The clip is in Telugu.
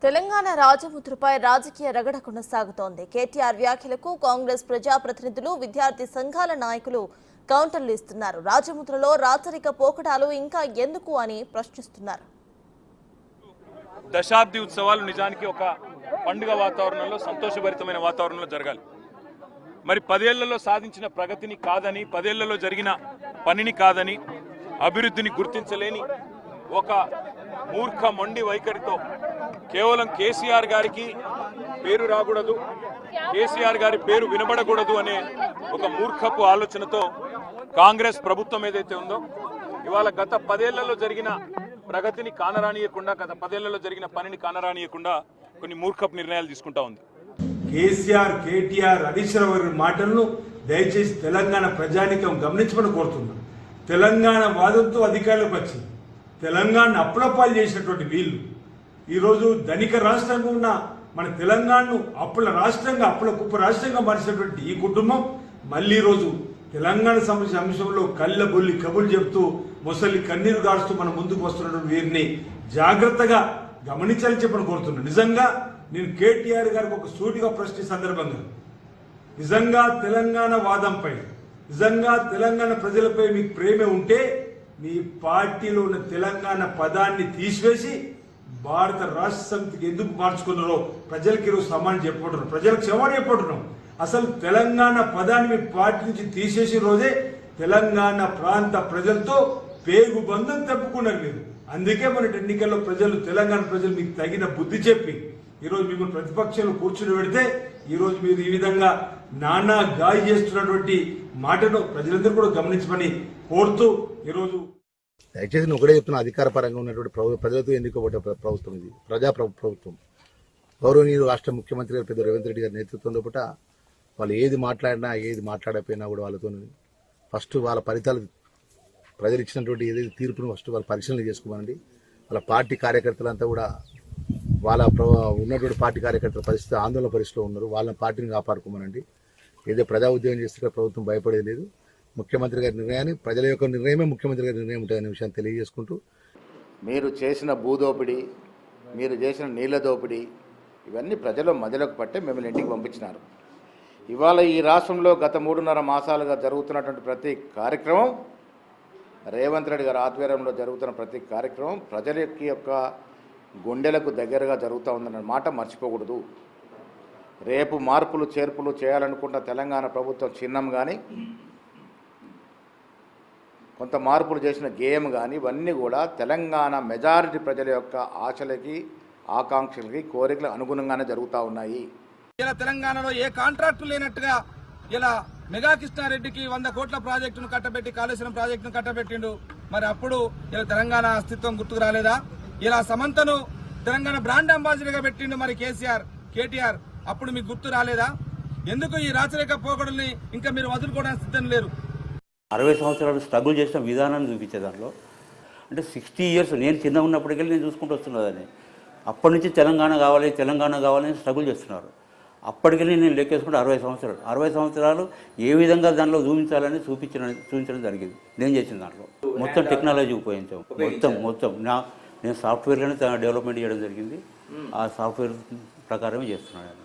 తెలంగాణ రాజముద్రపై రాజకీయ రగడ కొనసాగుతోంది. కేటీఆర్ వ్యాఖ్యలకు కాంగ్రెస్ ప్రజాప్రతినిధులు, విద్యార్థి సంఘాల నాయకులు కౌంటర్లు ఇస్తున్నారు. రాజముద్రలో రాచరిక పోకడాలు ఇంకా ఎందుకు అని ప్రశ్నిస్తున్నారు. దశాబ్ది ఉత్సవాలు నిజానికి ఒక పండుగ వాతావరణంలో, సంతోషభరితమైన వాతావరణంలో జరగాలి. మరి 10 ఏళ్లలో సాధించిన ప్రగతిని కాదని, 10 ఏళ్లలో జరిగిన పనిని కాదని, అభివృద్ధిని గుర్తించలేని ఒక మూర్ఖ మొండి వైఖరితో కేవలం కేసీఆర్ గారికి పేరు రాకూడదు, కేసీఆర్ గారి పేరు వినబడకూడదు అనే ఒక మూర్ఖపు ఆలోచనతో కాంగ్రెస్ ప్రభుత్వం ఏదైతే ఉందో ఇవాళ గత 10 ఏళ్లలో జరిగిన ప్రగతిని కానరానియకుండా, గత 10 ఏళ్లలో జరిగిన పనిని కానరానియకుండా కొన్ని మూర్ఖపు నిర్ణయాలు తీసుకుంటా ఉంది. కేసీఆర్, కేటీఆర్, హరీష్ రావు గారి మాటలను దయచేసి తెలంగాణ ప్రజానికం గమనించమని కోరుతున్నాం. తెలంగాణ వాదంతో అధికారంలోకి వచ్చింది. తెలంగాణ అప్పులపాలు చేసినటువంటి వీళ్ళు ఈరోజు ధనిక రాష్ట్రంగా ఉన్న మన తెలంగాణను అప్పుల రాష్ట్రంగా, అప్పుల కుప్ప రాష్ట్రంగా మార్చినటువంటి ఈ కుటుంబం మళ్ళీ ఈరోజు తెలంగాణ సమస్య అంశంలో కళ్ళబొల్లి కబుర్లు చెప్తూ, మొసలి కన్నీరు గారుస్తూ మన ముందుకు వస్తున్నటువంటి వీరిని జాగ్రత్తగా గమనించాలని చెప్పని కోరుతున్నాను. నిజంగా నేను కేటీఆర్ గారికి ఒక సూటిగా ప్రశ్న సందర్భంగా, నిజంగా తెలంగాణ వాదంపై, నిజంగా తెలంగాణ ప్రజలపై మీకు ప్రేమ ఉంటే మీ పార్టీలో ఉన్న తెలంగాణ పదాన్ని తీసివేసి భారత రాష్ట్ర సమితికి ఎందుకు మార్చుకున్నారో ప్రజలకు ఈరోజు సమానం చెప్పబడుతున్నాం, ప్రజలకు క్షమాపణ చెప్పబడుతున్నాం. అసలు తెలంగాణ పదాన్ని మీ పార్టీ నుంచి తీసేసిన రోజే తెలంగాణ ప్రాంత ప్రజలతో పేగు బంధం తప్పుకున్నారు మీరు. అందుకే మన ఎన్నికల్లో ప్రజలు, తెలంగాణ ప్రజలు మీకు తగిన బుద్ధి చెప్పి ఈరోజు మిమ్మల్ని ప్రతిపక్షంలో కూర్చుని పెడితే ఈరోజు మీరు ఈ విధంగా నానా గాయ చేస్తున్నటువంటి మాటను ప్రజలందరూ కూడా గమనించమని కోరుతూ ఈరోజు దయచేసి నేను ఒకటే చెప్తున్నా, అధికార పరంగా ఉన్నటువంటి ప్రజలతో ఎన్నుకోబడ్డ ప్రభుత్వం ఇది, ప్రభుత్వం. గౌరవనీయులు రాష్ట్ర ముఖ్యమంత్రి గారు పెద్ద రేవంత్ రెడ్డి గారి నేతృత్వంలో పూట వాళ్ళు ఏది మాట్లాడినా, ఏది మాట్లాడకపోయినా కూడా వాళ్ళతో ఫస్ట్ వాళ్ళ ఫలితాలు, ప్రజలు ఇచ్చినటువంటి ఏదైతే తీర్పును ఫస్ట్ వాళ్ళు పరిశీలన చేసుకోమనండి. వాళ్ళ పార్టీ కార్యకర్తలంతా కూడా వాళ్ళ ఉన్నటువంటి పార్టీ కార్యకర్తల పరిస్థితి, ఆందోళన పరిస్థితిలో ఉన్నారు. వాళ్ళ పార్టీని కాపాడుకోమనండి. ఏదో ప్రజా ఉద్యోగం చేస్తే ప్రభుత్వం భయపడేది లేదు. ముఖ్యమంత్రి గారి నిర్ణయాన్ని, ప్రజల యొక్క నిర్ణయమే ముఖ్యమంత్రి గారి నిర్ణయం ఉంటుందనే విషయాన్ని తెలియజేసుకుంటూ, మీరు చేసిన భూదోపిడీ, మీరు చేసిన నీళ్ల దోపిడీ, ఇవన్నీ ప్రజల మధ్యలోకి పట్టే మిమ్మల్ని ఇంటికి పంపించినారు. ఇవాళ ఈ రాష్ట్రంలో గత 3.5 మాసాలుగా జరుగుతున్నటువంటి ప్రతి కార్యక్రమం, రేవంత్ రెడ్డి గారి ఆధ్వర్యంలో జరుగుతున్న ప్రతి కార్యక్రమం ప్రజల యొక్క గుండెలకు దగ్గరగా జరుగుతూ ఉందన్న మాట మర్చిపోకూడదు. రేపు మార్పులు చేర్పులు చేయాలనుకున్న తెలంగాణ ప్రభుత్వం చిహ్నం కానీ, కొంత మార్పులు చేసిన గేమ్ కానీ, ఇవన్నీ కూడా తెలంగాణ మెజారిటీ ప్రజల యొక్క ఆశలకి, ఆకాంక్షలకి, కోరికలకు అనుగుణంగానే జరుగుతూ ఉన్నాయి. ఇలా తెలంగాణలో ఏ కాంట్రాక్టు లేనట్టుగా ఇలా మెగా కృష్ణారెడ్డికి 100 కోట్ల ప్రాజెక్టును కట్టబెట్టి, కాళేశ్వరం ప్రాజెక్టును కట్టబెట్టిండు. మరి అప్పుడు ఇలా తెలంగాణ అస్తిత్వం గుర్తుకు రాలేదా? ఇలా సమంతను తెలంగాణ బ్రాండ్ అంబాసిడర్గా పెట్టిండు మరి కేటీఆర్, అప్పుడు మీకు గుర్తు రాలేదా? ఎందుకు ఈ రాచరిక పోకడల్ని ఇంకా మీరు వదులుకోవడానికి సిద్ధం లేరు? 60 సంవత్సరాలు స్ట్రగుల్ చేసిన విధానాన్ని చూపించే దాంట్లో అంటే 60 ఇయర్స్ నేను చిన్న ఉన్నప్పటికెళ్ళి నేను చూసుకుంటూ వస్తున్నదని. అప్పటి నుంచి తెలంగాణ కావాలని స్ట్రగుల్ చేస్తున్నారు. అప్పటికెళ్ళి నేను లెక్కేసుకుంటే 60 సంవత్సరాలు ఏ విధంగా దానిలో చూపించాలని చూపించడం జరిగింది. నేను చేసిన దాంట్లో మొత్తం టెక్నాలజీ ఉపయోగించాం. మొత్తం నేను సాఫ్ట్వేర్లోనే డెవలప్మెంట్ చేయడం జరిగింది. ఆ సాఫ్ట్వేర్ ప్రకారమే చేస్తున్నాను.